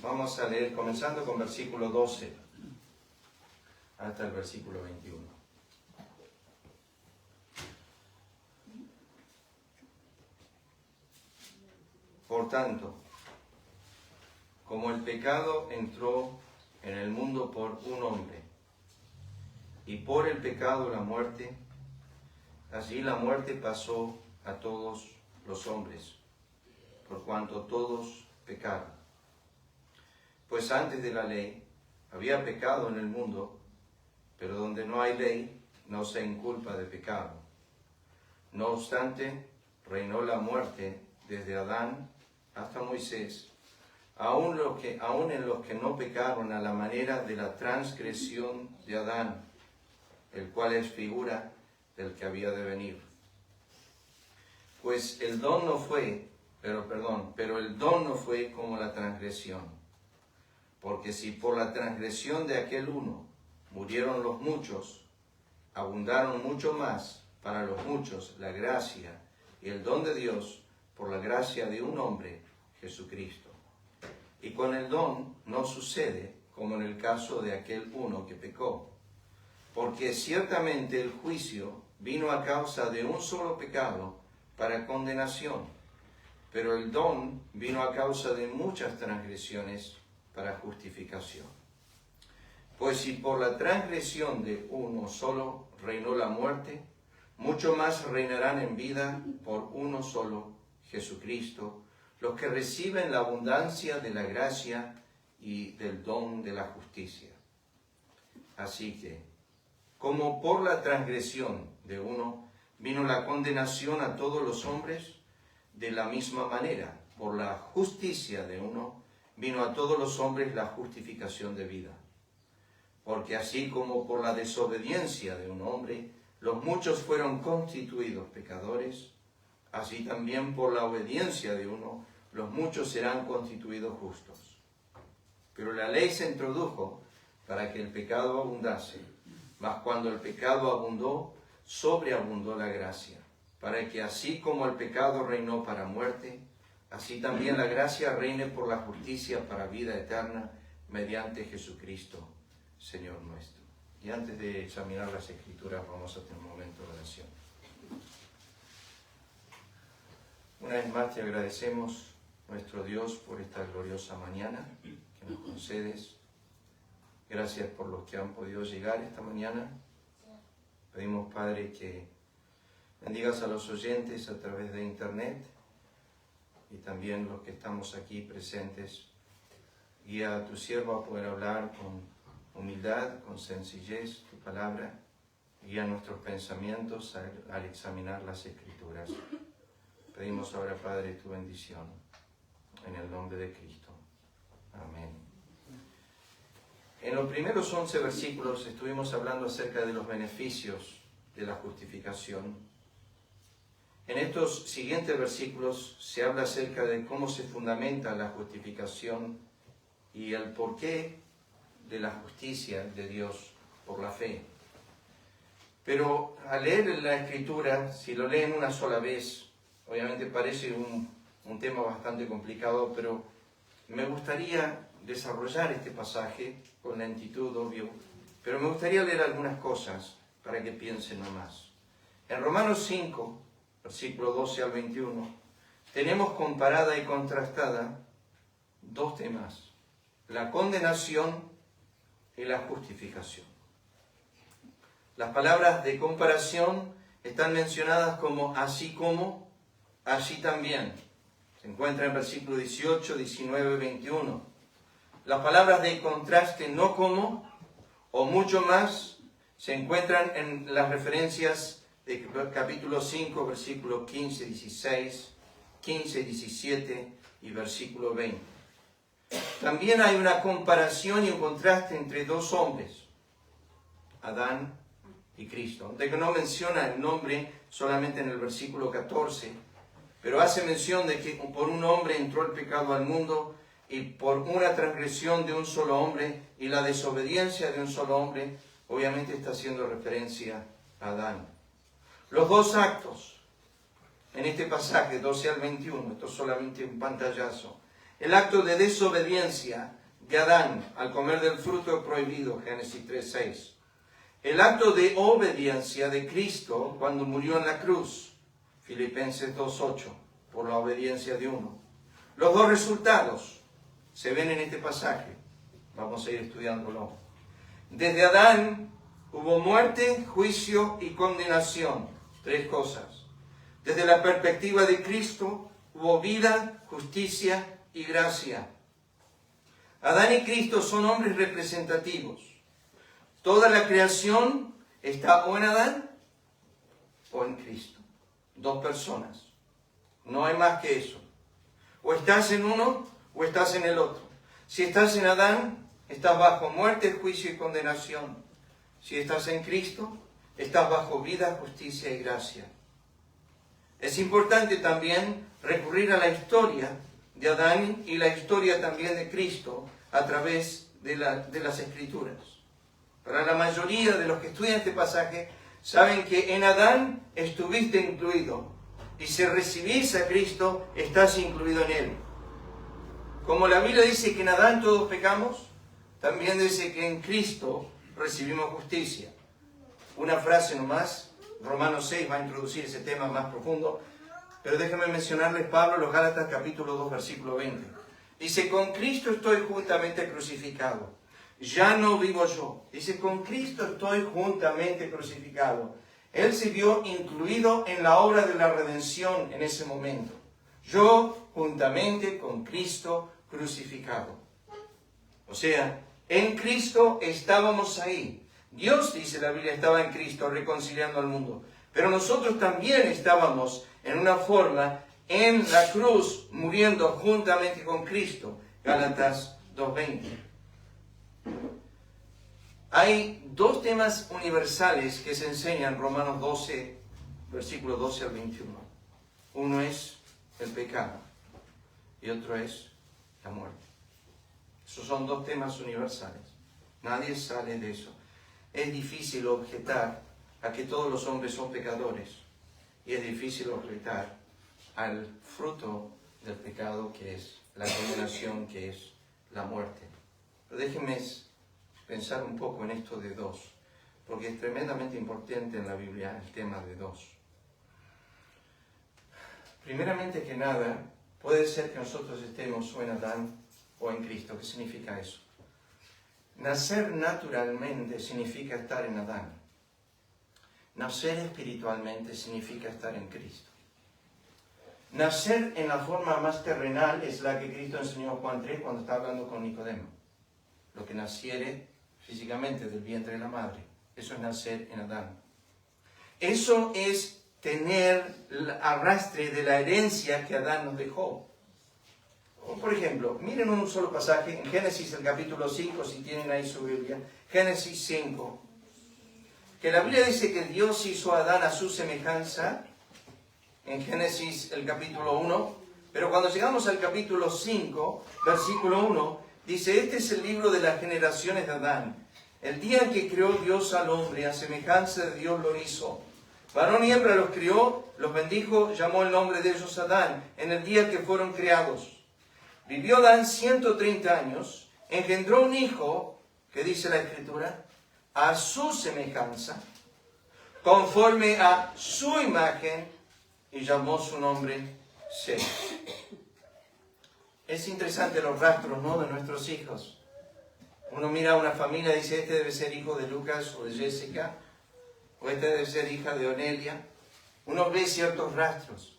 Vamos a leer comenzando con versículo 12 hasta el versículo 21. Por tanto, como el pecado entró en el mundo por un hombre, y por el pecado la muerte, así la muerte pasó a todos los hombres, por cuanto todos pecaron. Pues antes de la ley había pecado en el mundo, pero donde no hay ley no se inculpa de pecado. No obstante, reinó la muerte desde Adán hasta Moisés, aun en los que no pecaron a la manera de la transgresión de Adán, el cual es figura del que había de venir. Pues el don no fue, pero el don no fue como la transgresión. Porque si por la transgresión de aquel uno murieron los muchos, abundaron mucho más para los muchos la gracia y el don de Dios por la gracia de un hombre, Jesucristo. Y con el don no sucede como en el caso de aquel uno que pecó. Porque ciertamente el juicio vino a causa de un solo pecado para condenación, pero el don vino a causa de muchas transgresiones para justificación. Pues si por la transgresión de uno solo reinó la muerte, mucho más reinarán en vida por uno solo, Jesucristo, los que reciben la abundancia de la gracia y del don de la justicia. Así que, como por la transgresión de uno vino la condenación a todos los hombres, de la misma manera, por la justicia de uno, vino a todos los hombres la justificación de vida. Porque así como por la desobediencia de un hombre, los muchos fueron constituidos pecadores, así también por la obediencia de uno, los muchos serán constituidos justos. Pero la ley se introdujo para que el pecado abundase, mas cuando el pecado abundó, sobreabundó la gracia, para que así como el pecado reinó para muerte, así también la gracia reine por la justicia para vida eterna, mediante Jesucristo, Señor nuestro. Y antes de examinar las Escrituras, vamos a tener un momento de oración. Una vez más te agradecemos, nuestro Dios, por esta gloriosa mañana que nos concedes. Gracias por los que han podido llegar esta mañana. Pedimos, Padre, que bendigas a los oyentes a través de internet y también los que estamos aquí presentes. Guía a tu siervo a poder hablar con humildad, con sencillez tu palabra. Guía nuestros pensamientos al examinar las Escrituras. Pedimos ahora, Padre, tu bendición en el nombre de Cristo. Amén. En los primeros 11 versículos estuvimos hablando acerca de los beneficios de la justificación. En estos siguientes versículos se habla acerca de cómo se fundamenta la justificación y el porqué de la justicia de Dios por la fe. Pero al leer la Escritura, si lo leen una sola vez, obviamente parece un tema bastante complicado, pero me gustaría desarrollar este pasaje con lentitud, obvio, pero me gustaría leer algunas cosas para que piensen nomás. En Romanos 5, versículo 12 al 21, tenemos comparada y contrastada dos temas: la condenación y la justificación. Las palabras de comparación están mencionadas como así como, así también. Se encuentra en versículo 18, 19 y 21. Las palabras de contraste no como o mucho más se encuentran en las referencias de capítulo 5, versículo 15, 16, 15, 17 y versículo 20. También hay una comparación y un contraste entre dos hombres, Adán y Cristo. Aunque no menciona el nombre solamente en el versículo 14, pero hace mención de que por un hombre entró el pecado al mundo y por una transgresión de un solo hombre y la desobediencia de un solo hombre, obviamente está haciendo referencia a Adán. Los dos actos en este pasaje, 12 al 21, esto es solamente un pantallazo. el acto de desobediencia de Adán al comer del fruto prohibido, Génesis 3:6. El acto de obediencia de Cristo cuando murió en la cruz, Filipenses 2:8, por la obediencia de uno. Los dos resultados se ven en este pasaje. Vamos a ir estudiándolo. Desde Adán hubo muerte, juicio y condenación. Tres cosas. Desde la perspectiva de Cristo hubo vida, justicia y gracia. Adán y Cristo son hombres representativos. Toda la creación está o en Adán o en Cristo. Dos personas. No hay más que eso. O estás en uno o estás en el otro. Si estás en Adán, estás bajo muerte, juicio y condenación. Si estás en Cristo, estás bajo vida, justicia y gracia. Es importante también recurrir a la historia de Adán y la historia también de Cristo a través de las Escrituras. Para la mayoría de los que estudian este pasaje, saben que en Adán estuviste incluido. Y si recibís a Cristo, estás incluido en Él. Como la Biblia dice que en Adán todos pecamos, también dice que en Cristo recibimos justicia. Una frase nomás, Romanos 6 va a introducir ese tema más profundo, pero déjenme mencionarles Pablo, los Gálatas capítulo 2, versículo 20. Dice, con Cristo estoy juntamente crucificado. Ya no vivo yo. Dice, con Cristo estoy juntamente crucificado. Él se vio incluido en la obra de la redención en ese momento. Yo juntamente con Cristo crucificado. O sea, en Cristo estábamos ahí. Dios, dice la Biblia, estaba en Cristo reconciliando al mundo. Pero nosotros también estábamos en una forma en la cruz muriendo juntamente con Cristo. Gálatas 2:20. Hay dos temas universales que se enseñan en Romanos 12, versículos 12 al 21. Uno es el pecado y otro es la muerte. Esos son dos temas universales. Nadie sale de eso. Es difícil objetar a que todos los hombres son pecadores y es difícil objetar al fruto del pecado que es la condenación, que es la muerte. Pero déjenme pensar un poco en esto de dos, porque es tremendamente importante en la Biblia el tema de dos. Primeramente que nada, puede ser que nosotros estemos o en Adán o en Cristo. ¿Qué significa eso? Nacer naturalmente significa estar en Adán. Nacer espiritualmente significa estar en Cristo. Nacer en la forma más terrenal es la que Cristo enseñó a Juan 3 cuando está hablando con Nicodemo. Lo que naciere físicamente del vientre de la madre. Eso es nacer en Adán. Eso es tener el arrastre de la herencia que Adán nos dejó. Por ejemplo, miren un solo pasaje en Génesis, el capítulo 5, si tienen ahí su Biblia. Génesis 5. Que la Biblia dice que Dios hizo a Adán a su semejanza. En Génesis, el capítulo 1. Pero cuando llegamos al capítulo 5, versículo 1, dice, este es el libro de las generaciones de Adán. El día en que creó Dios al hombre, a semejanza de Dios lo hizo. Varón y hembra los crió, los bendijo, llamó el nombre de ellos Adán, en el día que fueron creados. Vivió Adán 130 años, engendró un hijo, que dice la Escritura, a su semejanza, conforme a su imagen, y llamó su nombre Seth. Es interesante los rastros, ¿no?, de nuestros hijos. Uno mira a una familia y dice, este debe ser hijo de Lucas o de Jessica, o esta debe ser hija de Onelia. Uno ve ciertos rastros.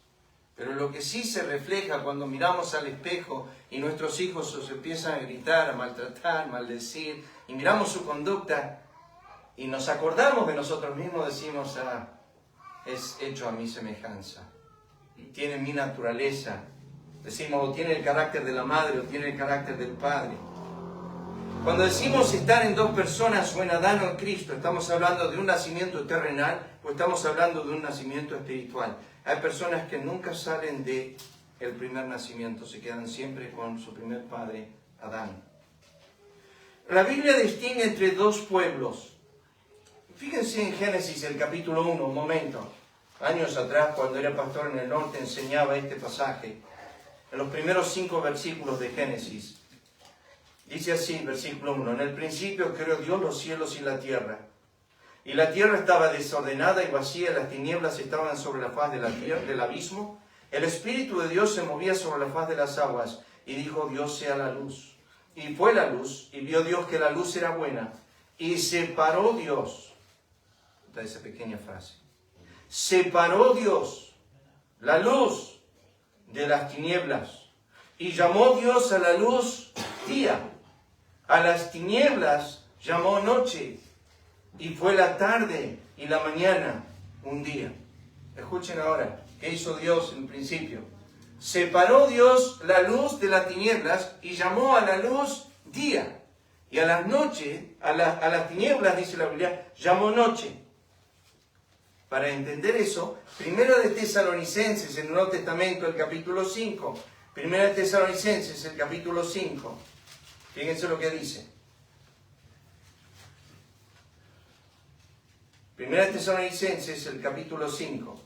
Pero lo que sí se refleja cuando miramos al espejo y nuestros hijos nos empiezan a gritar, a maltratar, maldecir, y miramos su conducta y nos acordamos de nosotros mismos, decimos, es hecho a mi semejanza, tiene mi naturaleza. Decimos, o tiene el carácter de la madre o tiene el carácter del padre. Cuando decimos estar en dos personas o en Adán o en Cristo, ¿estamos hablando de un nacimiento terrenal o estamos hablando de un nacimiento espiritual? Hay personas que nunca salen del primer nacimiento, se quedan siempre con su primer padre, Adán. La Biblia distingue entre dos pueblos. Fíjense en Génesis, el capítulo 1, un momento. Años atrás, cuando era pastor en el norte, enseñaba este pasaje. en los primeros 5 versículos de Génesis. Dice así, versículo 1, en el principio creó Dios los cielos y la tierra. Y la tierra estaba desordenada y vacía, las tinieblas estaban sobre la faz de la tierra, del abismo. El Espíritu de Dios se movía sobre la faz de las aguas. Y dijo, Dios sea la luz. Y fue la luz, y vio Dios que la luz era buena. Y separó Dios, está esa pequeña frase, separó Dios la luz de las tinieblas. Y llamó Dios a la luz día, a las tinieblas llamó noche. Y fue la tarde y la mañana un día. Escuchen ahora, ¿qué hizo Dios en principio? Separó Dios la luz de las tinieblas y llamó a la luz día. Y a las noches, a las tinieblas, dice la Biblia, llamó noche. Para entender eso, Primera de Tesalonicenses, en el Nuevo Testamento, el capítulo 5. Primera de Tesalonicenses, el capítulo 5. Fíjense lo que dice. Primera de Tesalonicenses, el capítulo 5.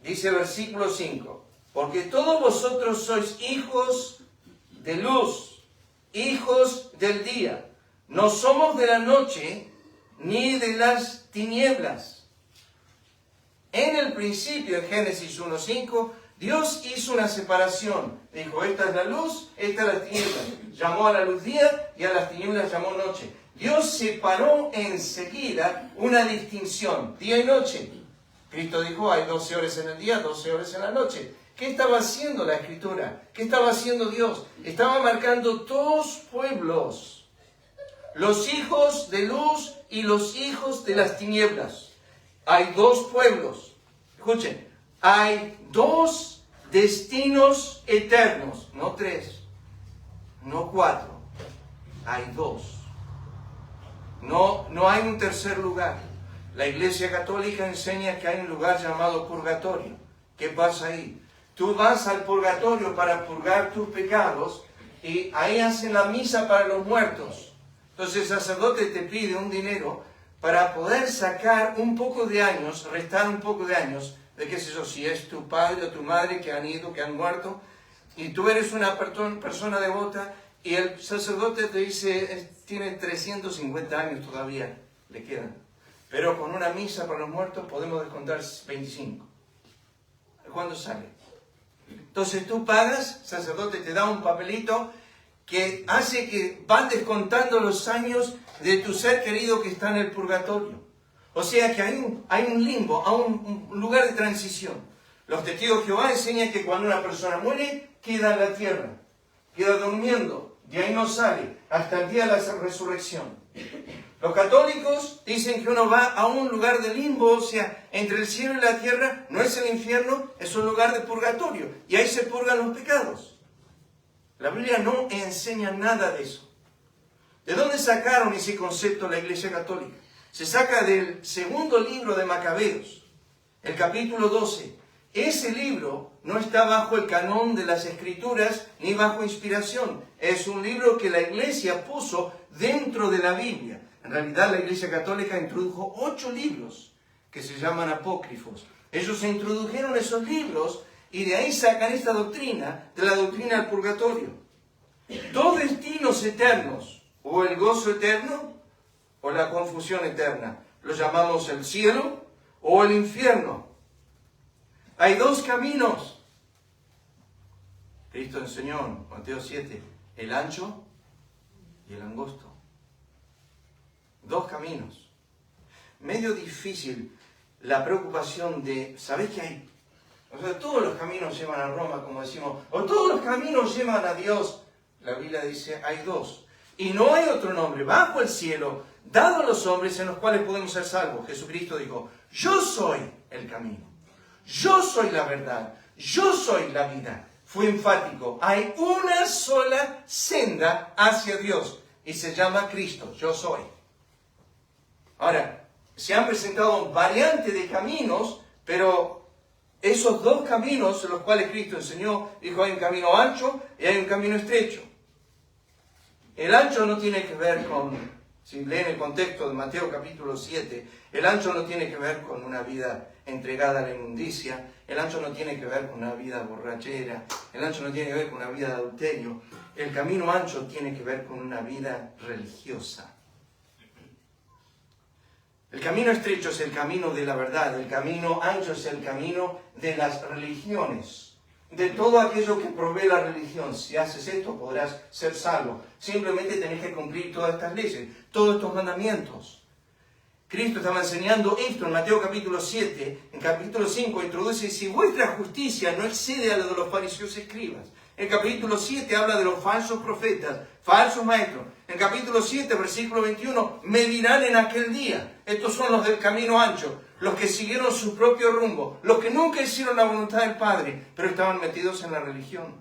Dice versículo 5. Porque todos vosotros sois hijos de luz, hijos del día. No somos de la noche ni de las tinieblas. En el principio, en Génesis 1:5, Dios hizo una separación. Dijo, esta es la luz, esta es las tinieblas. Llamó a la luz día y a las tinieblas llamó noche. Dios separó enseguida una distinción, día y noche. Cristo dijo, hay 12 horas en el día, 12 horas en la noche. ¿Qué estaba haciendo la Escritura? ¿Qué estaba haciendo Dios? Estaba marcando 2 pueblos. Los hijos de luz y los hijos de las tinieblas. Hay 2 pueblos. Escuchen, hay 2 destinos eternos. No 3, no 4. Hay 2. No hay un tercer lugar. La Iglesia Católica enseña que hay un lugar llamado purgatorio. ¿Qué pasa ahí? Tú vas al purgatorio para purgar tus pecados y ahí hacen la misa para los muertos. Entonces el sacerdote te pide un dinero para poder sacar un poco de años, restar un poco de años, de qué sé yo, si es tu padre o tu madre que han ido, que han muerto, y tú eres una persona devota y el sacerdote te dice, tiene 350 años todavía, le quedan. Pero con una misa para los muertos podemos descontar 25. ¿Cuándo sale? Entonces tú pagas, el sacerdote te da un papelito que hace que van descontando los años de tu ser querido que está en el purgatorio. O sea que hay un limbo, un lugar de transición. Los testigos de Jehová enseñan que cuando una persona muere, queda en la tierra, queda durmiendo, de ahí no sale, hasta el día de la resurrección. Los católicos dicen que uno va a un lugar de limbo, o sea, entre el cielo y la tierra, no es el infierno, es un lugar de purgatorio, y ahí se purgan los pecados. La Biblia no enseña nada de eso. ¿De dónde sacaron ese concepto la Iglesia Católica? Se saca del segundo libro de Macabeos, el capítulo 12. Ese libro no está bajo el canón de las Escrituras ni bajo inspiración. Es un libro que la Iglesia puso dentro de la Biblia. En realidad la Iglesia Católica introdujo 8 libros que se llaman apócrifos. Ellos introdujeron esos libros y de ahí sacan esta doctrina, de la doctrina del purgatorio. 2 destinos eternos, o el gozo eterno o la confusión eterna. Lo llamamos el cielo o el infierno. Hay 2 caminos. Cristo enseñó en Mateo 7, el ancho y el angosto. 2 caminos. Medio difícil la preocupación de, ¿sabés qué hay? O sea, todos los caminos llevan a Roma, como decimos, o todos los caminos llevan a Dios. La Biblia dice, hay 2. Y no hay otro nombre bajo el cielo, dado a los hombres, en los cuales podemos ser salvos. Jesucristo dijo, yo soy el camino, yo soy la verdad, yo soy la vida. Fue enfático, hay una sola senda hacia Dios, y se llama Cristo, yo soy. Ahora, se han presentado variantes de caminos, pero esos 2 caminos en los cuales Cristo enseñó, dijo, hay un camino ancho y hay un camino estrecho. El ancho no tiene que ver con Si leen el contexto de Mateo capítulo 7, el ancho no tiene que ver con una vida entregada a la inmundicia, el ancho no tiene que ver con una vida borrachera, el ancho no tiene que ver con una vida de adulterio, el camino ancho tiene que ver con una vida religiosa. El camino estrecho es el camino de la verdad, el camino ancho es el camino de las religiones, de todo aquello que provee la religión. Si haces esto podrás ser salvo. Simplemente tenés que cumplir todas estas leyes, todos estos mandamientos. Cristo estaba enseñando esto en Mateo capítulo 7, en capítulo 5 introduce: si vuestra justicia no excede a la de los fariseos y escribas. En capítulo 7 habla de los falsos profetas, falsos maestros. En capítulo 7, versículo 21, me dirán en aquel día. Estos son los del camino ancho, los que siguieron su propio rumbo, los que nunca hicieron la voluntad del Padre, pero estaban metidos en la religión.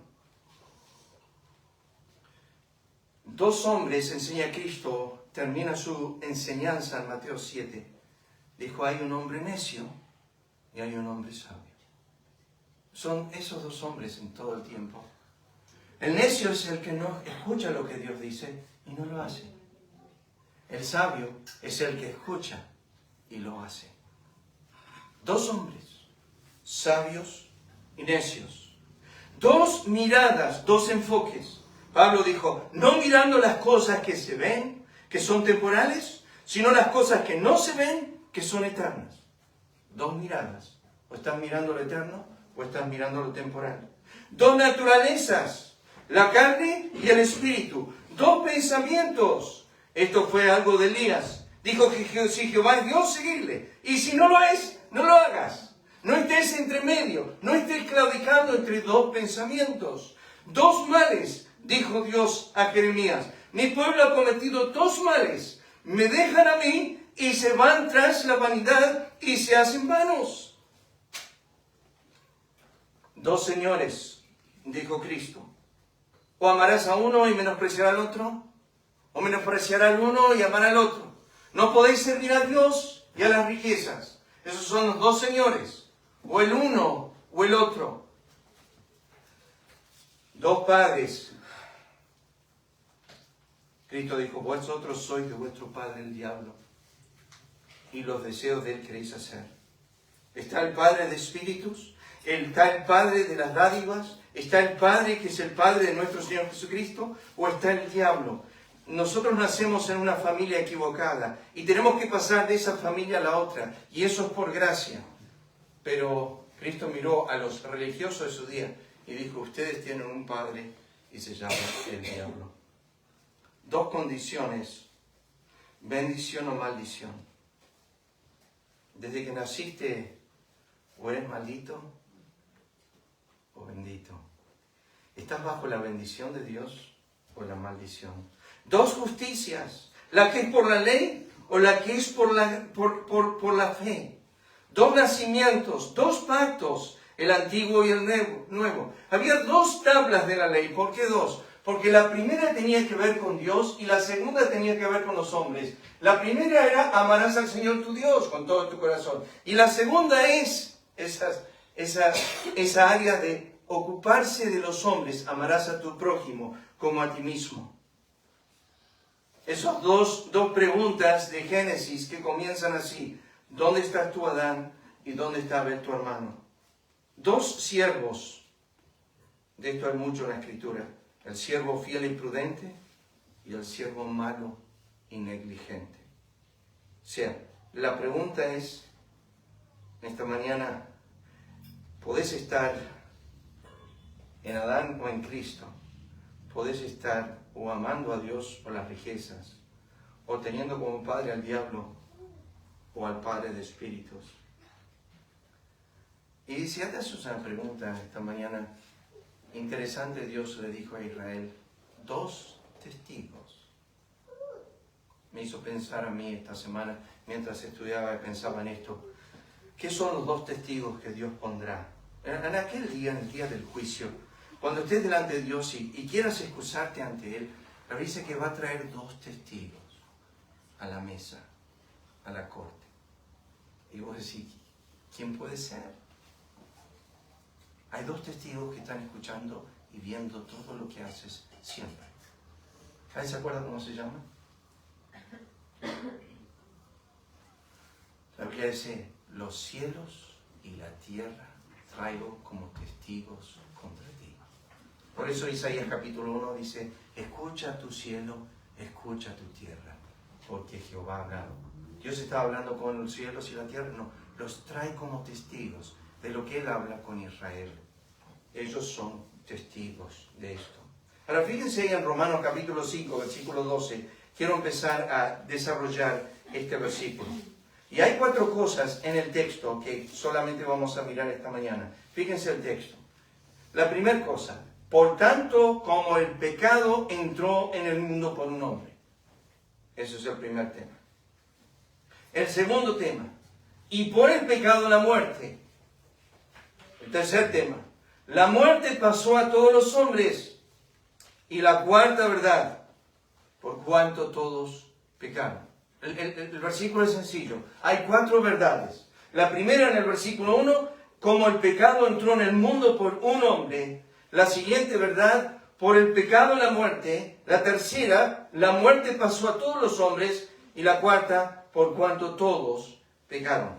Dos hombres, enseña Cristo, termina su enseñanza en Mateo 7. Dijo: hay un hombre necio y hay un hombre sabio. Son esos dos hombres en todo el tiempo. El necio es el que no escucha lo que Dios dice y no lo hace. El sabio es el que escucha y lo hace. Dos hombres, sabios y necios. Dos miradas, dos enfoques. Pablo dijo: no mirando las cosas que se ven, que son temporales, sino las cosas que no se ven, que son eternas. Dos miradas. O estás mirando lo eterno o estás mirando lo temporal. Dos naturalezas. La carne y el espíritu. Dos pensamientos. Esto fue algo de Elías. Dijo que si Jehová es Dios, seguirle. Y si no lo es, no lo hagas. No estés entre medio. No estés claudicando entre dos pensamientos. Dos males, dijo Dios a Jeremías. Mi pueblo ha cometido dos males. Me dejan a mí y se van tras la vanidad y se hacen vanos. Dos señores, dijo Cristo. O amarás a uno y menospreciarás al otro, o menospreciarás al uno y amarás al otro. No podéis servir a Dios y a las riquezas. Esos son los dos señores, o el uno o el otro. Dos padres. Cristo dijo: vosotros sois de vuestro padre el diablo, y los deseos de él queréis hacer. Está el Padre de espíritus, está el Padre de las dádivas, está el Padre que es el Padre de nuestro Señor Jesucristo, o está el diablo. Nosotros nacemos en una familia equivocada y tenemos que pasar de esa familia a la otra, y eso es por gracia. Pero Cristo miró a los religiosos de su día y dijo: ustedes tienen un padre y se llama el diablo. Dos condiciones: bendición o maldición. Desde que naciste, o eres maldito o bendito. ¿Estás bajo la bendición de Dios o la maldición? Dos justicias: la que es por la ley o la que es por la fe. Dos nacimientos, dos pactos, el antiguo y el nuevo. Había dos tablas de la ley. ¿Por qué dos? Porque la primera tenía que ver con Dios y la segunda tenía que ver con los hombres. La primera era: amarás al Señor tu Dios con todo tu corazón. Y la segunda es esa área de ocuparse de los hombres: amarás a tu prójimo como a ti mismo. Esas dos preguntas de Génesis que comienzan así: ¿dónde estás tú, Adán? ¿Y dónde está Abel, tu hermano? Dos siervos. De esto hay mucho en la Escritura: el siervo fiel y prudente y el siervo malo y negligente. O sea, la pregunta es, en esta mañana, ¿podés estar en Adán o en Cristo? ¿Podés estar o amando a Dios o las riquezas, o teniendo como padre al diablo o al padre de espíritus? Y si te haces una pregunta esta mañana, interesante, Dios le dijo a Israel: dos testigos. Me hizo pensar a mí esta semana, mientras estudiaba y pensaba en esto: ¿qué son los dos testigos que Dios pondrá? En aquel día, en el día del juicio, cuando estés delante de Dios y quieras excusarte ante Él, la Biblia dice que va a traer dos testigos a la mesa, a la corte. Y vos decís: ¿quién puede ser? Hay dos testigos que están escuchando y viendo todo lo que haces siempre. ¿Alguien se acuerda cómo se llama? Biblia dice, los cielos y la tierra traigo como testigos contra ti. Por eso Isaías capítulo 1 dice, escucha tu cielo, escucha tu tierra, porque Jehová ha hablado. Dios está hablando con los cielos y la tierra, no, los trae como testigos de lo que Él habla con Israel. Ellos son testigos de esto. Ahora fíjense en Romanos capítulo 5, versículo 12, quiero empezar a desarrollar este versículo. Y hay 4 cosas en el texto que solamente vamos a mirar esta mañana. Fíjense el texto. La primera cosa, por tanto como el pecado entró en el mundo por un hombre. Ese es el primer tema. El segundo tema, y por el pecado la muerte. El tercer tema, la muerte pasó a todos los hombres. Y la cuarta verdad, por cuanto todos pecaron. El versículo es sencillo. Hay 4 verdades. La primera en el versículo 1, como el pecado entró en el mundo por un hombre. La siguiente verdad, por el pecado la muerte. La tercera, la muerte pasó a todos los hombres. Y la cuarta, por cuanto todos pecaron.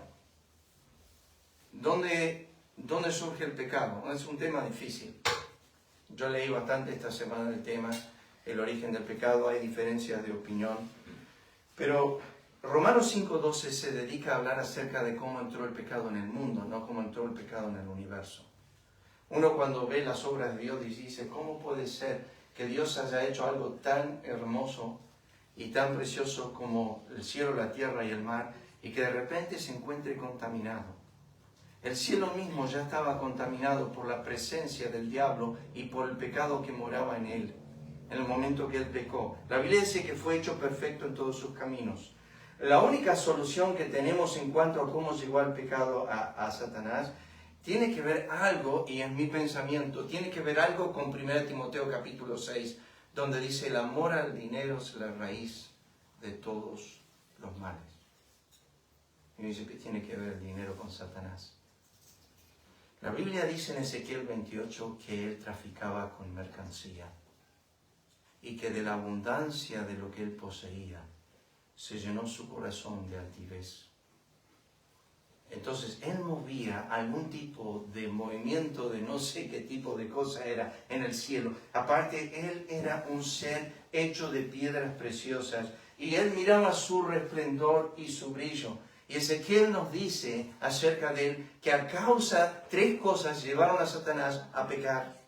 ¿Dónde surge el pecado? Es un tema difícil. Yo leí bastante esta semana el tema, el origen del pecado, hay diferencias de opinión. Pero Romanos 5:12 se dedica a hablar acerca de cómo entró el pecado en el mundo, no cómo entró el pecado en el universo. Uno cuando ve las obras de Dios dice, ¿cómo puede ser que Dios haya hecho algo tan hermoso y tan precioso como el cielo, la tierra y el mar, y que de repente se encuentre contaminado? El cielo mismo ya estaba contaminado por la presencia del diablo y por el pecado que moraba en él, en el momento que él pecó. La Biblia dice que fue hecho perfecto en todos sus caminos. La única solución que tenemos en cuanto a cómo llegó el pecado a Satanás tiene que ver algo, y en mi pensamiento, tiene que ver algo con 1 Timoteo capítulo 6, donde dice, el amor al dinero es la raíz de todos los males. Y dice que tiene que ver el dinero con Satanás. La Biblia dice en Ezequiel 28 que él traficaba con mercancía y que de la abundancia de lo que él poseía se llenó su corazón de altivez. Entonces él movía algún tipo de movimiento de no sé qué tipo de cosa era en el cielo. Aparte, él era un ser hecho de piedras preciosas y él miraba su resplendor y su brillo. Y Ezequiel nos dice acerca de él que a causa 3 cosas llevaron a Satanás a pecar.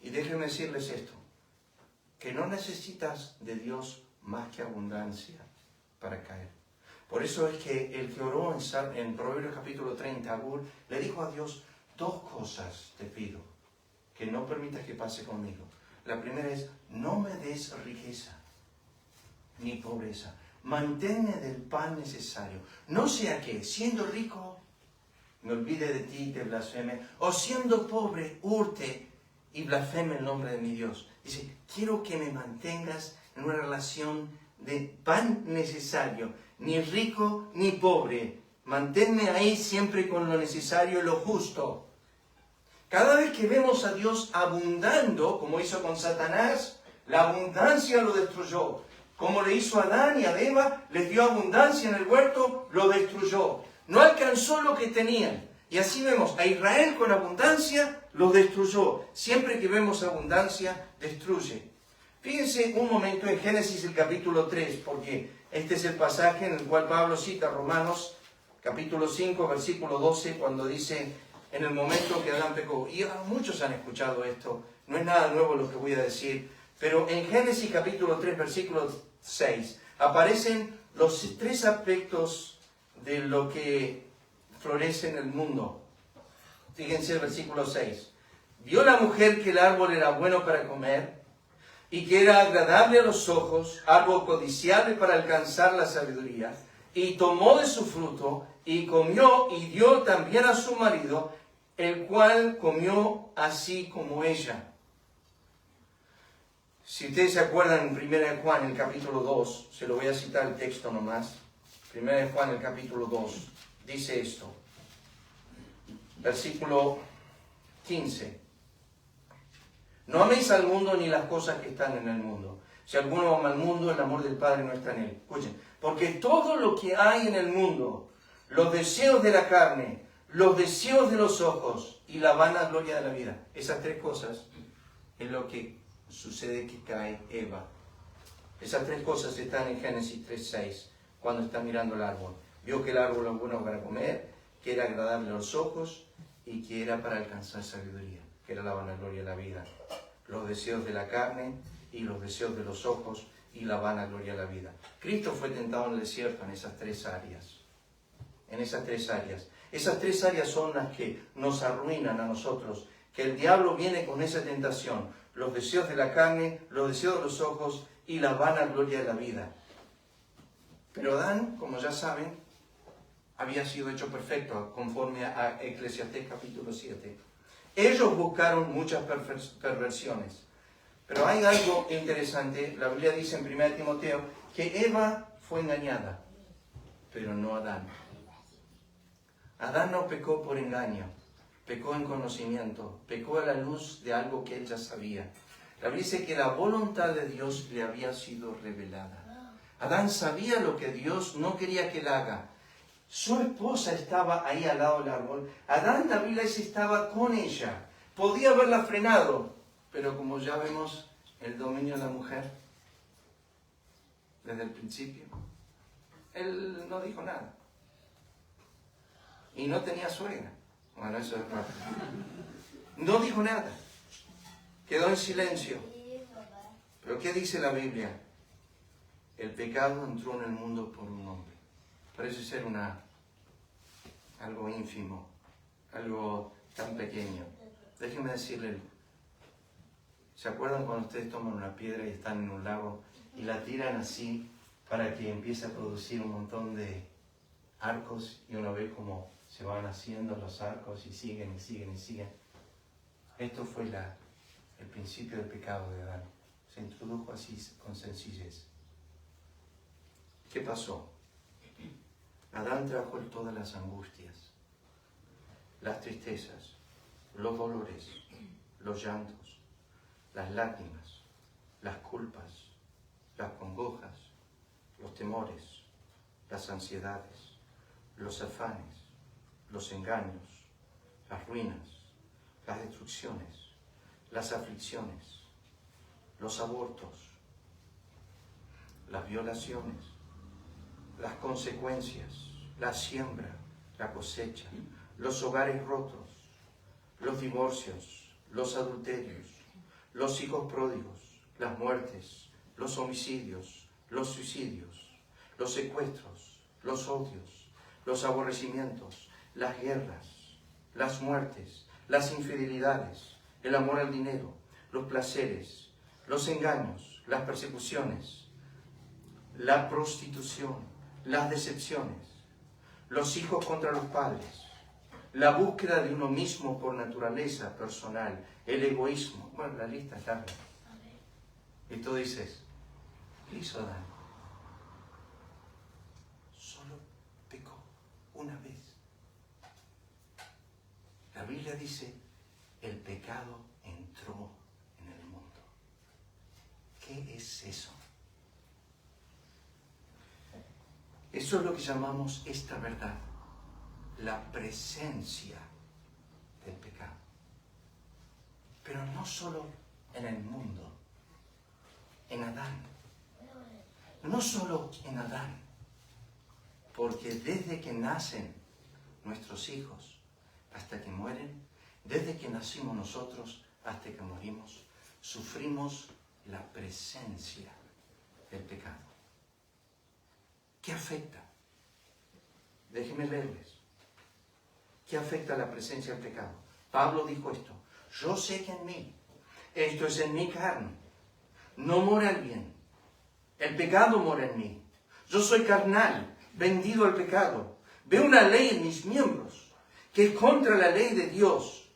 Y déjenme decirles esto, que no necesitas de Dios más que abundancia para caer. Por eso es que el que oró en Proverbios capítulo 30, Agur, le dijo a Dios, 2 cosas te pido, que no permitas que pase conmigo. La primera es, no me des riqueza ni pobreza. Manténme del pan necesario. No sea que, siendo rico, me olvide de ti y te blasfeme, o siendo pobre, hurte y blasfeme el nombre de mi Dios. Dice, quiero que me mantengas en una relación de pan necesario, ni rico ni pobre. Manténme ahí siempre con lo necesario y lo justo. Cada vez que vemos a Dios abundando, como hizo con Satanás, la abundancia lo destruyó. Como le hizo a Adán y a Eva, les dio abundancia en el huerto, lo destruyó. No alcanzó lo que tenían. Y así vemos a Israel con abundancia, lo destruyó. Siempre que vemos abundancia, destruye. Fíjense un momento en Génesis el capítulo 3, porque este es el pasaje en el cual Pablo cita Romanos capítulo 5, versículo 12, cuando dice, en el momento que Adán pecó. Y muchos han escuchado esto, no es nada nuevo lo que voy a decir, pero en Génesis capítulo 3, versículo 6, aparecen los 3 aspectos de lo que florece en el mundo. Fíjense el versículo 6. Vio la mujer que el árbol era bueno para comer y que era agradable a los ojos, árbol codiciable para alcanzar la sabiduría, y tomó de su fruto y comió y dio también a su marido, el cual comió así como ella. Si ustedes se acuerdan en 1 Juan, el capítulo 2, se lo voy a citar el texto nomás. 1 Juan, el capítulo 2, dice esto. Versículo 15. No améis al mundo ni las cosas que están en el mundo. Si alguno ama al mundo, el amor del Padre no está en él. Escuchen, porque todo lo que hay en el mundo, los deseos de la carne, los deseos de los ojos y la vanagloria de la vida. Esas tres cosas es lo que sucede que cae Eva. Esas tres cosas están en Génesis 3:6, cuando está mirando el árbol. Vio que el árbol era bueno para comer, que era agradable a los ojos y que era para alcanzar sabiduría, que era la vanagloria de la vida. Los deseos de la carne y los deseos de los ojos y la vanagloria de la vida. Cristo fue tentado en el desierto en esas tres áreas. En esas tres áreas. Esas tres áreas son las que nos arruinan a nosotros. Que el diablo viene con esa tentación. Los deseos de la carne, los deseos de los ojos y la vanagloria de la vida. Pero Adán, como ya saben, había sido hecho perfecto, conforme a Eclesiastés capítulo 7. Ellos buscaron muchas perversiones. Pero hay algo interesante. La Biblia dice en 1 Timoteo que Eva fue engañada, pero no Adán. Adán no pecó por engaño, pecó en conocimiento, pecó a la luz de algo que él ya sabía. La Biblia dice que la voluntad de Dios le había sido revelada. Adán sabía lo que Dios no quería que él haga. Su esposa estaba ahí al lado del árbol. Adán, la Biblia dice, estaba con ella. Podía haberla frenado, pero como ya vemos, el dominio de la mujer, desde el principio, él no dijo nada. Y no tenía suegra. Bueno, eso es raro. No dijo nada. Quedó en silencio. Pero ¿qué dice la Biblia? El pecado entró en el mundo por un hombre. Parece ser algo ínfimo, algo tan pequeño. Déjenme decirle, ¿se acuerdan cuando ustedes toman una piedra y están en un lago y la tiran así para que empiece a producir un montón de arcos y uno ve cómo se van haciendo los arcos y siguen y siguen y siguen? Esto fue el principio del pecado de Adán. Se introdujo así con sencillez. ¿Qué pasó? Adán trajo todas las angustias, las tristezas, los dolores, los llantos, las lágrimas, las culpas, las congojas, los temores, las ansiedades, los afanes, los engaños, las ruinas, las destrucciones, las aflicciones, los abortos, las violaciones, las consecuencias, la siembra, la cosecha, los hogares rotos, los divorcios, los adulterios, los hijos pródigos, las muertes, los homicidios, los suicidios, los secuestros, los odios, los aborrecimientos, las guerras, las muertes, las infidelidades, el amor al dinero, los placeres, los engaños, las persecuciones, la prostitución, las decepciones, los hijos contra los padres, la búsqueda de uno mismo por naturaleza personal, el egoísmo. Bueno, la lista es larga. Y tú dices, ¿qué hizo Adán? Solo pecó una vez. La Biblia dice, el pecado entró en el mundo. ¿Qué es eso? Eso es lo que llamamos esta verdad, la presencia del pecado. Pero no solo en el mundo, en Adán. No solo en Adán, porque desde que nacen nuestros hijos hasta que mueren, desde que nacimos nosotros hasta que morimos, sufrimos la presencia del pecado. ¿Qué afecta? Déjenme leerles. ¿Qué afecta la presencia del pecado? Pablo dijo esto. Yo sé que en mí, esto es en mi carne, no mora el bien. El pecado mora en mí. Yo soy carnal, vendido al pecado. Veo una ley en mis miembros que es contra la ley de Dios.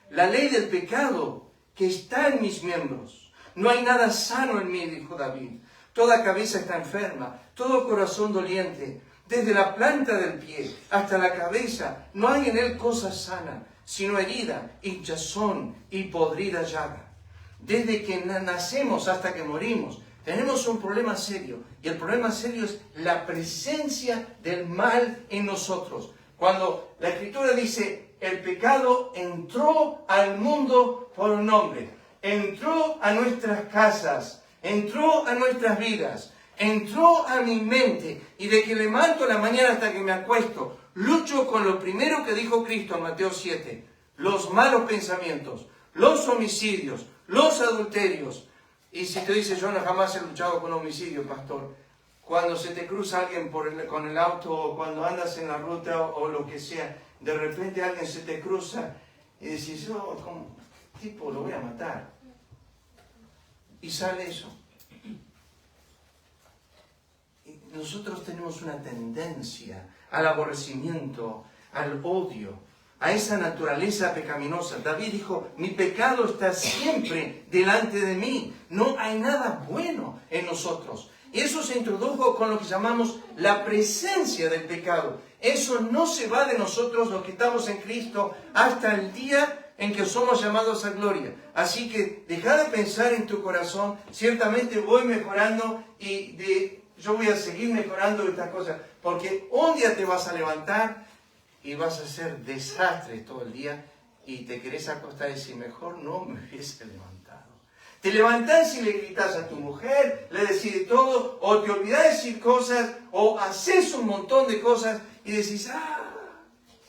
La ley del pecado que está en mis miembros. No hay nada sano en mí, dijo David. Toda cabeza está enferma, todo corazón doliente, desde la planta del pie hasta la cabeza, no hay en él cosa sana, sino herida, hinchazón y podrida llaga. Desde que nacemos hasta que morimos, Tenemos un problema serio, y el problema serio es la presencia del mal en nosotros. Cuando la Escritura dice, el pecado entró al mundo por un hombre, entró a nuestras casas, entró a nuestras vidas, entró a mi mente, y de que levanto la mañana hasta que me acuesto, lucho con lo primero que dijo Cristo en Mateo 7, los malos pensamientos, los homicidios, los adulterios. Y si te dice, yo no jamás he luchado con homicidio, pastor, cuando se te cruza alguien con el auto, o cuando andas en la ruta, o lo que sea, de repente alguien se te cruza, y decís, yo, como tipo, lo voy a matar. Y sale eso. Y nosotros tenemos una tendencia al aborrecimiento, al odio, a esa naturaleza pecaminosa. David dijo, mi pecado está siempre delante de mí. No hay nada bueno en nosotros. Y eso se introdujo con lo que llamamos la presencia del pecado. Eso no se va de nosotros, los que estamos en Cristo, hasta el día en que somos llamados a gloria. Así que deja de pensar en tu corazón, ciertamente voy mejorando y yo voy a seguir mejorando estas cosas. Porque un día te vas a levantar y vas a hacer desastre todo el día y te querés acostar y decir, mejor no me hubiese levantado. Te levantás y le gritas a tu mujer, le decís de todo, o te olvidás de decir cosas, o haces un montón de cosas y decís,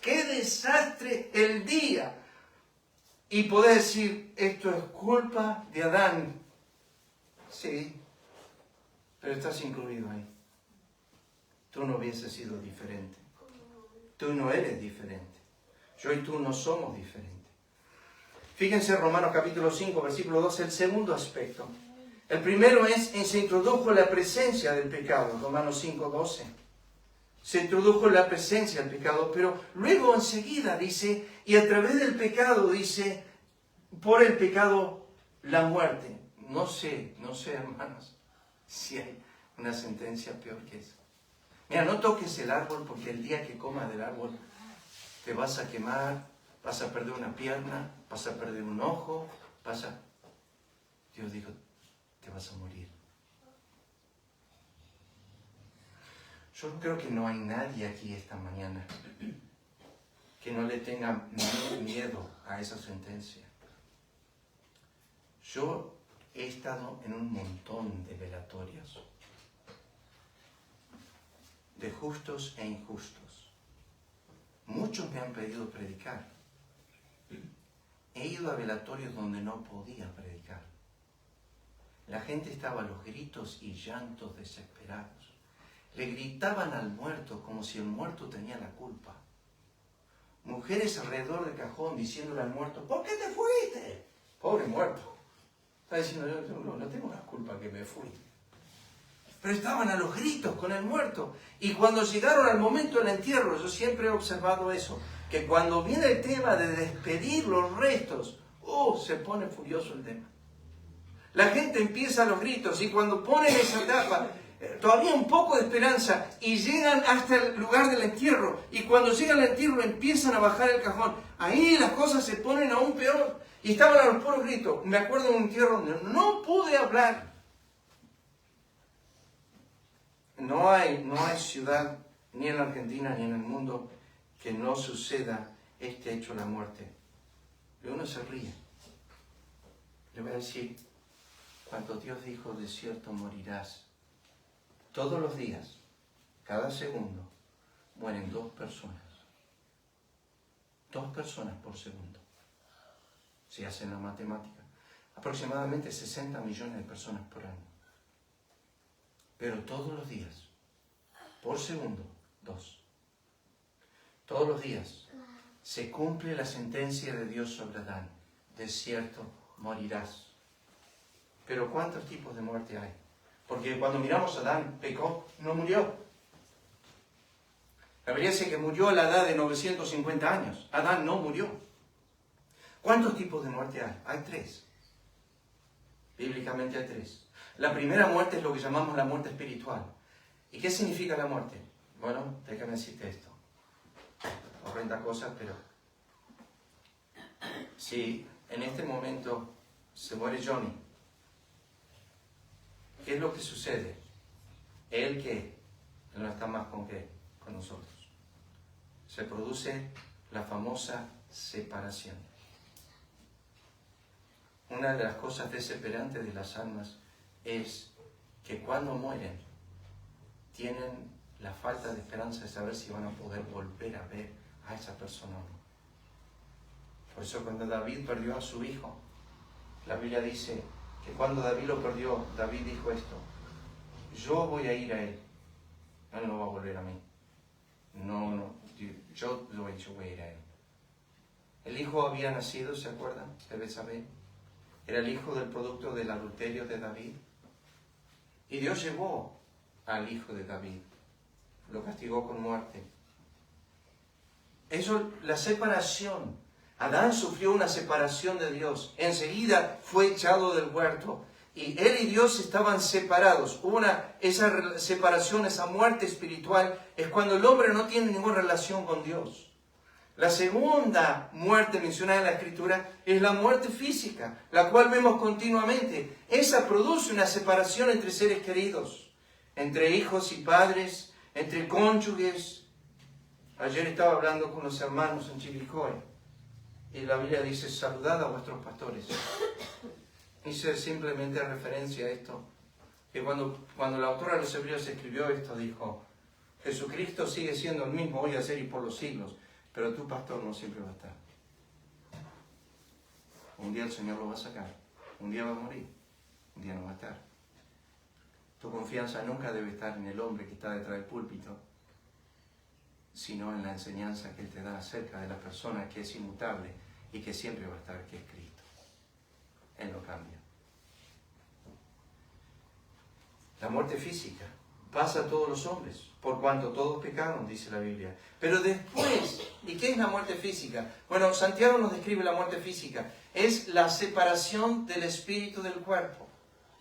qué desastre el día. Y podés decir, esto es culpa de Adán. Sí, pero estás incluido ahí. Tú no hubieses sido diferente. Tú no eres diferente. Yo y tú no somos diferentes. Fíjense Romanos capítulo 5, versículo 12, el segundo aspecto. El primero es, se introdujo la presencia del pecado, Romanos 5, 12. Se introdujo la presencia del pecado, pero luego enseguida dice, y a través del pecado dice, por el pecado la muerte. No sé, hermanos, si hay una sentencia peor que esa. Mira, no toques el árbol porque el día que comas del árbol te vas a quemar, vas a perder una pierna, vas a perder un ojo, Dios dijo, te vas a morir. Yo creo que no hay nadie aquí esta mañana que no le tenga miedo a esa sentencia. Yo he estado en un montón de velatorios, de justos e injustos. Muchos me han pedido predicar. He ido a velatorios donde no podía predicar. La gente estaba a los gritos y llantos desesperados. Le gritaban al muerto como si el muerto tenía la culpa. Mujeres alrededor del cajón diciéndole al muerto, ¿por qué te fuiste? Pobre muerto. Está diciendo, yo no tengo la culpa que me fui. Pero estaban a los gritos con el muerto. Y cuando llegaron al momento del entierro, yo siempre he observado eso, que cuando viene el tema de despedir los restos, se pone furioso el tema. La gente empieza a los gritos y cuando ponen esa tapa, todavía un poco de esperanza y llegan hasta el lugar del entierro. Y cuando llegan al entierro empiezan a bajar el cajón. Ahí las cosas se ponen aún peor. Y estaban a los puros gritos. Me acuerdo de un entierro donde no pude hablar. No hay ciudad, ni en la Argentina, ni en el mundo, que no suceda este hecho de la muerte. Y uno se ríe. Le voy a decir, cuando Dios dijo, de cierto morirás, todos los días, cada segundo, mueren 2 personas. 2 personas por segundo. Si hacen la matemática. Aproximadamente 60 millones de personas por año. Pero todos los días, por segundo, 2. Todos los días se cumple la sentencia de Dios sobre Adán. De cierto, morirás. Pero ¿cuántos tipos de muerte hay? Porque cuando miramos a Adán, pecó, no murió. La Biblia dice que murió a la edad de 950 años. Adán no murió. ¿Cuántos tipos de muerte hay? Hay 3. Bíblicamente hay 3. La primera muerte es lo que llamamos la muerte espiritual. ¿Y qué significa la muerte? Bueno, déjame decirte esto. Horrenda cosa, pero si en este momento se muere Johnny, ¿qué es lo que sucede? Él no está más con nosotros. Se produce la famosa separación. Una de las cosas desesperantes de las almas es que cuando mueren tienen la falta de esperanza de saber si van a poder volver a ver a esa persona o no. Por eso cuando David perdió a su hijo, la Biblia dice que cuando David lo perdió, David dijo esto: yo voy a ir a él no va a volver a mí. Yo voy a ir a él. El hijo había nacido, ¿se acuerdan? De Betsabé. Era el hijo del producto del adulterio de David. Y Dios llevó al hijo de David. Lo castigó con muerte. Eso, la separación. Adán sufrió una separación de Dios. Enseguida fue echado del huerto. Y él y Dios estaban separados. Esa separación, esa muerte espiritual, es cuando el hombre no tiene ninguna relación con Dios. La segunda muerte mencionada en la Escritura es la muerte física, la cual vemos continuamente. Esa produce una separación entre seres queridos, entre hijos y padres, entre cónyuges. Ayer estaba hablando con los hermanos en Chivilcoy y la Biblia dice: saludad a vuestros pastores. Hice simplemente referencia a esto, que cuando la autora de los Hebreos escribió esto, dijo: Jesucristo sigue siendo el mismo hoy, ayer y por los siglos, pero tu pastor no siempre va a estar. Un día el Señor lo va a sacar, un día va a morir, un día no va a estar. Tu confianza nunca debe estar en el hombre que está detrás del púlpito, sino en la enseñanza que Él te da acerca de la persona que es inmutable y que siempre va a estar, que es Cristo. Él no cambia. La muerte física pasa a todos los hombres, por cuanto todos pecaron, dice la Biblia. Pero después, ¿y qué es la muerte física? Bueno, Santiago nos describe la muerte física. Es la separación del espíritu del cuerpo.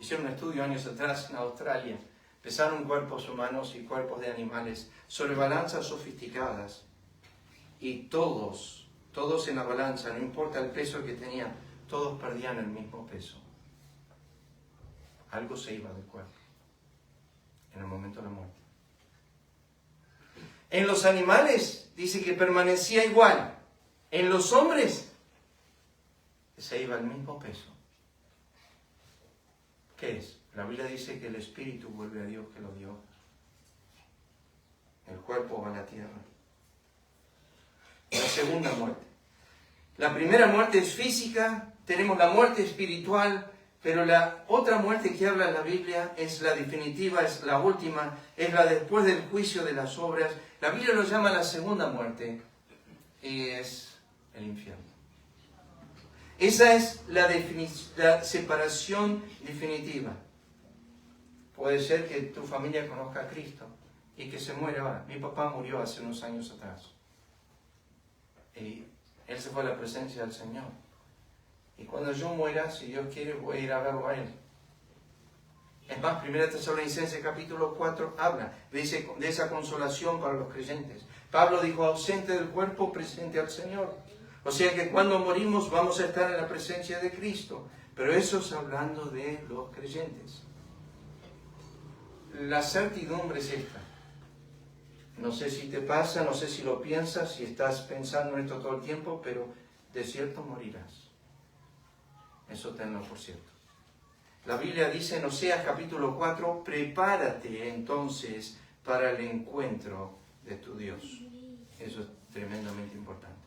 Hicieron un estudio años atrás en Australia. Pesaron cuerpos humanos y cuerpos de animales sobre balanzas sofisticadas. Y todos en la balanza, no importa el peso que tenían, todos perdían el mismo peso. Algo se iba del cuerpo en el momento de la muerte. En los animales dice que permanecía igual. En los hombres se iba el mismo peso. ¿Qué es? La Biblia dice que el espíritu vuelve a Dios que lo dio. El cuerpo va a la tierra. La segunda muerte. La primera muerte es física, tenemos la muerte espiritual, pero la otra muerte que habla la Biblia es la definitiva, es la última, es la después del juicio de las obras. La Biblia lo llama la segunda muerte y es el infierno. Esa es la separación definitiva. Puede ser que tu familia conozca a Cristo y que se muera ahora. Mi papá murió hace unos años atrás. Y él se fue a la presencia del Señor. Y cuando yo muera, si Dios quiere, voy a ir a verlo a Él. Es más, 1 Tesalonicenses capítulo 4 habla de esa consolación para los creyentes. Pablo dijo: ausente del cuerpo, presente al Señor. O sea que cuando morimos vamos a estar en la presencia de Cristo. Pero eso es hablando de los creyentes. La certidumbre es esta. No sé si te pasa, no sé si lo piensas, si estás pensando en esto todo el tiempo, pero de cierto morirás. Eso tenlo por cierto. La Biblia dice en Oseas capítulo 4, prepárate entonces para el encuentro de tu Dios. Eso es tremendamente importante.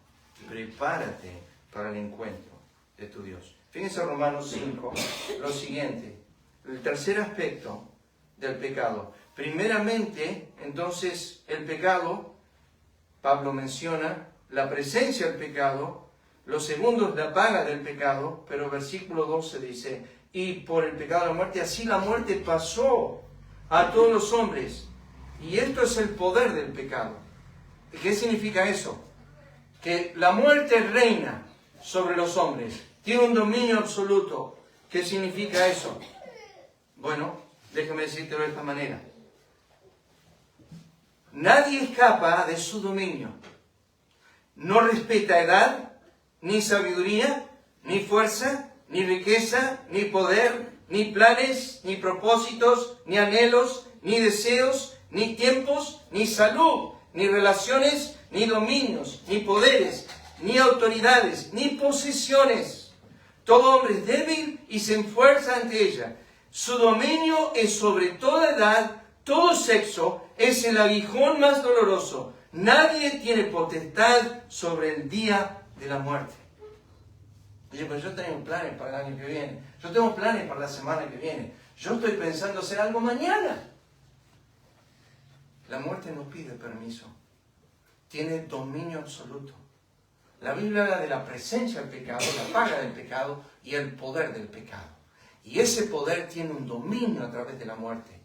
Prepárate para el encuentro de tu Dios. Fíjense Romanos 5, lo siguiente. El tercer aspecto del pecado. Primeramente, entonces, el pecado, Pablo menciona la presencia del pecado. Lo segundo es la paga del pecado, pero versículo 12 dice: y por el pecado de la muerte, así la muerte pasó a todos los hombres. Y esto es el poder del pecado. ¿Qué significa eso? Que la muerte reina sobre los hombres, tiene un dominio absoluto. ¿Qué significa eso? Bueno, déjame decírtelo de esta manera. Nadie escapa de su dominio. No respeta edad, ni sabiduría, ni fuerza, ni riqueza, ni poder, ni planes, ni propósitos, ni anhelos, ni deseos, ni tiempos, ni salud, ni relaciones, ni dominios, ni poderes, ni autoridades, ni posesiones. Todo hombre es débil y se esfuerza ante ella. Su dominio es sobre toda edad, todo sexo, es el aguijón más doloroso. Nadie tiene potestad sobre el día de la muerte. Oye, pero yo tengo planes para el año que viene. Yo tengo planes para la semana que viene. Yo estoy pensando hacer algo mañana. La muerte no pide permiso. Tiene dominio absoluto. La Biblia habla de la presencia del pecado, la paga del pecado y el poder del pecado. Y ese poder tiene un dominio a través de la muerte.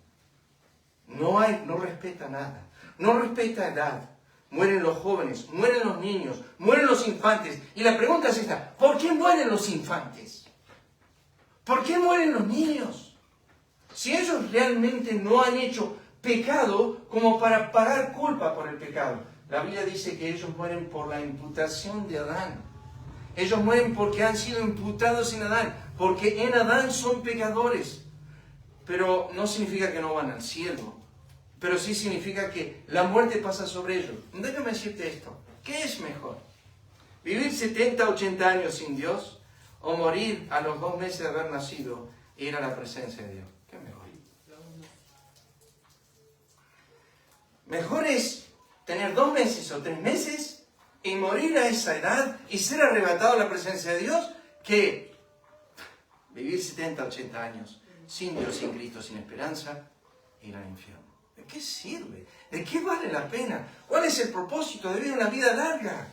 No respeta nada. No respeta edad. Mueren los jóvenes, mueren los niños, mueren los infantes. Y la pregunta es esta: ¿por qué mueren los infantes? ¿Por qué mueren los niños? Si ellos realmente no han hecho pecado como para pagar culpa por el pecado. La Biblia dice que ellos mueren por la imputación de Adán. Ellos mueren porque han sido imputados en Adán, porque en Adán son pecadores. Pero no significa que no van al cielo. Pero sí significa que la muerte pasa sobre ellos. Déjame decirte esto. ¿Qué es mejor? ¿Vivir 70, 80 años sin Dios? ¿O morir a los 2 meses de haber nacido e ir a la presencia de Dios? ¿Qué es mejor? Mejor es tener 2 meses o 3 meses y morir a esa edad y ser arrebatado a la presencia de Dios que vivir 70, 80 años sin Dios, sin Cristo, sin esperanza e ir al infierno. ¿De qué sirve? ¿De qué vale la pena? ¿Cuál es el propósito de vivir una vida larga?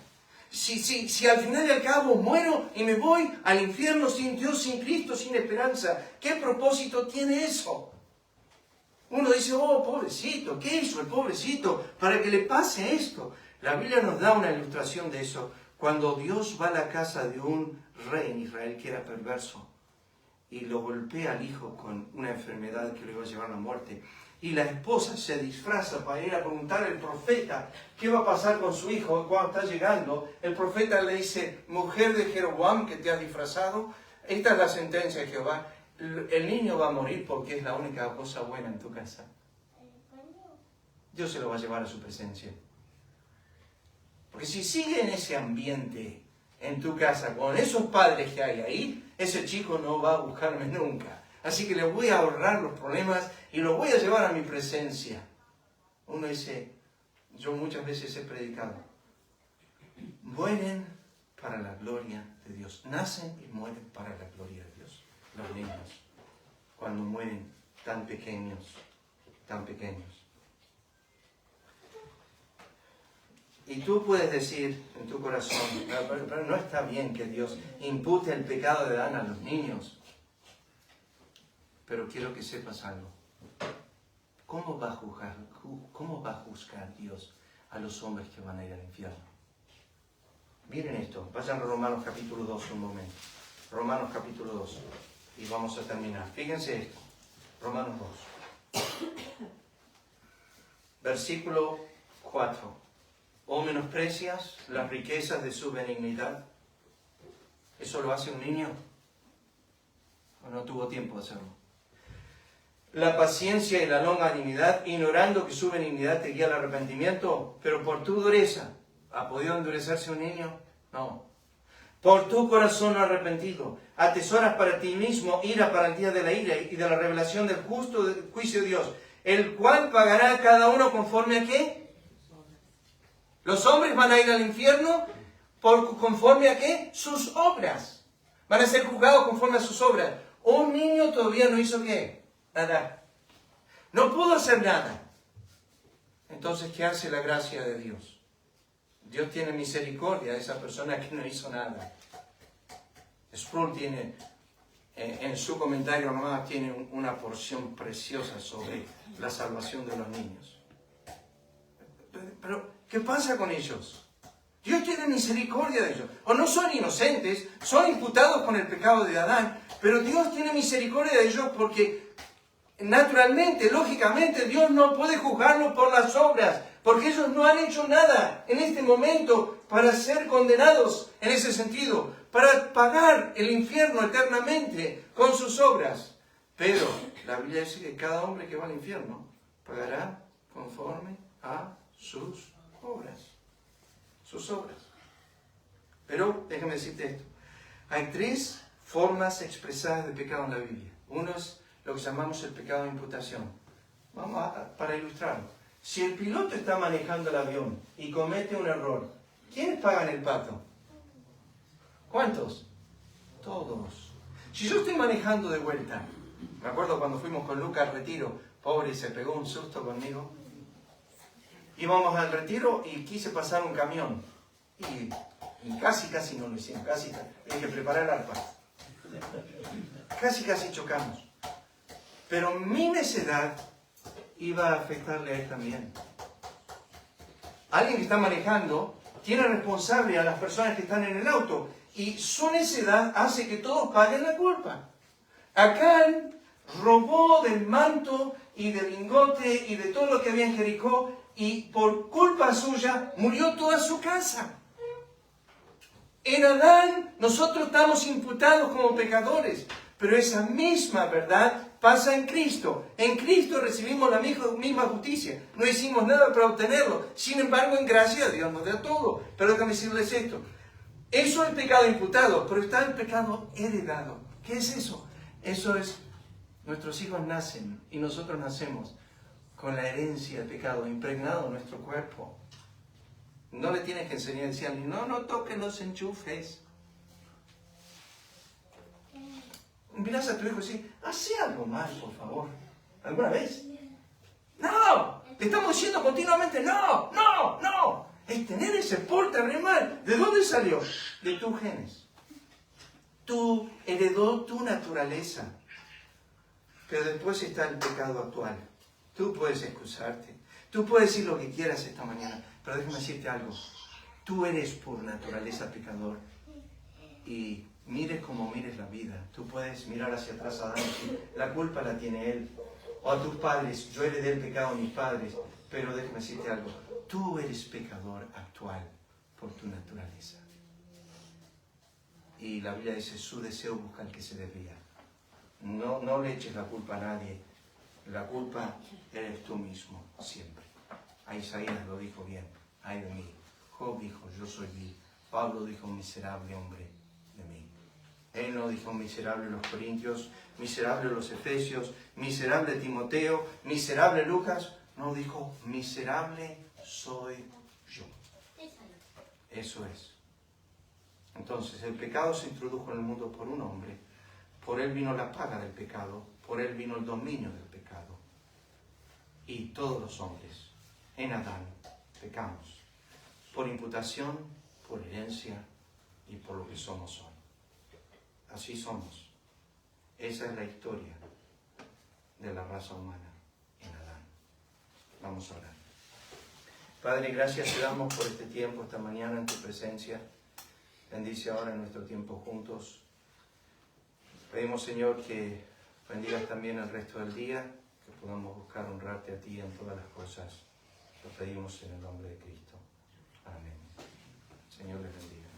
Si al final y al cabo muero y me voy al infierno sin Dios, sin Cristo, sin esperanza, ¿qué propósito tiene eso? Uno dice: oh, pobrecito, ¿qué hizo el pobrecito para que le pase esto? La Biblia nos da una ilustración de eso. Cuando Dios va a la casa de un rey en Israel que era perverso y lo golpea al hijo con una enfermedad que lo iba a llevar a la muerte, y la esposa se disfraza para ir a preguntar al profeta qué va a pasar con su hijo cuando está llegando, el profeta le dice: mujer de Jeroboam, que te has disfrazado, esta es la sentencia de Jehová. El niño va a morir porque es la única cosa buena en tu casa. Dios se lo va a llevar a su presencia. Porque si sigue en ese ambiente en tu casa, con esos padres que hay ahí, ese chico no va a buscarme nunca. Así que le voy a ahorrar los problemas y lo voy a llevar a mi presencia. Uno dice: yo muchas veces he predicado, mueren para la gloria de Dios. Nacen y mueren para la gloria de Dios. Los niños, cuando mueren tan pequeños, tan pequeños. Y tú puedes decir en tu corazón: pero no está bien que Dios impute el pecado de Adán a los niños. Pero quiero que sepas algo. ¿Cómo va a juzgar Dios a los hombres que van a ir al infierno? Miren esto. Vayan a Romanos capítulo 2 un momento. Romanos capítulo 2. Y vamos a terminar. Fíjense esto. Romanos 2. Versículo 4. ¿O menosprecias las riquezas de su benignidad? ¿Eso lo hace un niño? ¿O no tuvo tiempo de hacerlo? La paciencia y la longanimidad, ignorando que su benignidad te guía al arrepentimiento, pero por tu dureza. ¿Ha podido endurecerse un niño? No. Por tu corazón arrepentido, atesoras para ti mismo ira para el día de la ira y de la revelación del justo juicio de Dios, el cual pagará a cada uno conforme a qué. Los hombres van a ir al infierno conforme a qué? Sus obras. Van a ser juzgados conforme a sus obras. Un niño todavía no hizo qué. Nada. No pudo hacer nada. Entonces, ¿qué hace la gracia de Dios? Dios tiene misericordia de esa persona que no hizo nada. Sproul tiene, en su comentario nomás, tiene una porción preciosa sobre la salvación de los niños. Pero, ¿qué pasa con ellos? Dios tiene misericordia de ellos. O no son inocentes, son imputados con el pecado de Adán, pero Dios tiene misericordia de ellos porque naturalmente, lógicamente, Dios no puede juzgarlos por las obras, porque ellos no han hecho nada en este momento para ser condenados en ese sentido, para pagar el infierno eternamente con sus obras. Pero la Biblia dice que cada hombre que va al infierno pagará conforme a sus obras. Sus obras. Pero déjame decirte esto. Hay 3 formas expresadas de pecado en la Biblia. Uno es lo que llamamos el pecado de imputación. Para ilustrarlo. Si el piloto está manejando el avión y comete un error, ¿quiénes pagan el pato? ¿Cuántos? Todos. Si yo estoy manejando de vuelta, me acuerdo cuando fuimos con Lucas al retiro, pobre, se pegó un susto conmigo. Íbamos al retiro y quise pasar un camión. Y casi no lo hicimos, casi hay que preparar el arpa. Casi chocamos. Pero mi necedad iba a afectarle a él también. Alguien que está manejando tiene responsable a las personas que están en el auto y su necedad hace que todos paguen la culpa. Acán robó del manto y del lingote y de todo lo que había en Jericó y por culpa suya murió toda su casa. En Adán nosotros estamos imputados como pecadores, pero esa misma verdad pasa en Cristo. En Cristo recibimos la misma justicia. No hicimos nada para obtenerlo. Sin embargo, en gracia Dios nos da todo. Pero déjame decirles esto. Eso es el pecado imputado, pero está el pecado heredado. ¿Qué es eso? Eso es, nuestros hijos nacen y nosotros nacemos con la herencia del pecado impregnado en nuestro cuerpo. No le tienes que enseñar a decirle, no toques los enchufes. Mirás a tu hijo y decís, hace algo mal, por favor. ¿Alguna vez? No, le estamos diciendo continuamente, no. Es tener ese porte re mal. ¿De dónde salió? De tus genes. Tú heredó tu naturaleza. Pero después está el pecado actual. Tú puedes excusarte. Tú puedes decir lo que quieras esta mañana. Pero déjame decirte algo. Tú eres por naturaleza pecador. Y mires como mires la vida. Tú puedes mirar hacia atrás a Adán y decir, la culpa la tiene él. O a tus padres, yo heredé el pecado de mis padres. Pero déjame decirte algo. Tú eres pecador actual por tu naturaleza. Y la Biblia dice, su deseo busca al que se desvía. No le eches la culpa a nadie. La culpa eres tú mismo, siempre. A Isaías lo dijo bien. Ay de mí. Job dijo, yo soy vil. Pablo dijo, miserable hombre de mí. Él no dijo miserable los Corintios, miserable los Efesios, miserable Timoteo, miserable Lucas. No, dijo, miserable soy yo. Eso es. Entonces, el pecado se introdujo en el mundo por un hombre. Por él vino la paga del pecado. Por él vino el dominio del pecado. Y todos los hombres, en Adán, pecamos. Por imputación, por herencia y por lo que somos hoy. Así somos. Esa es la historia de la raza humana en Adán. Vamos a orar. Padre, gracias te damos por este tiempo, esta mañana en tu presencia. Bendice ahora en nuestro tiempo juntos. Pedimos, Señor, que bendigas también el resto del día, que podamos buscar honrarte a ti en todas las cosas. Lo pedimos en el nombre de Cristo. Amén. Señor les bendiga.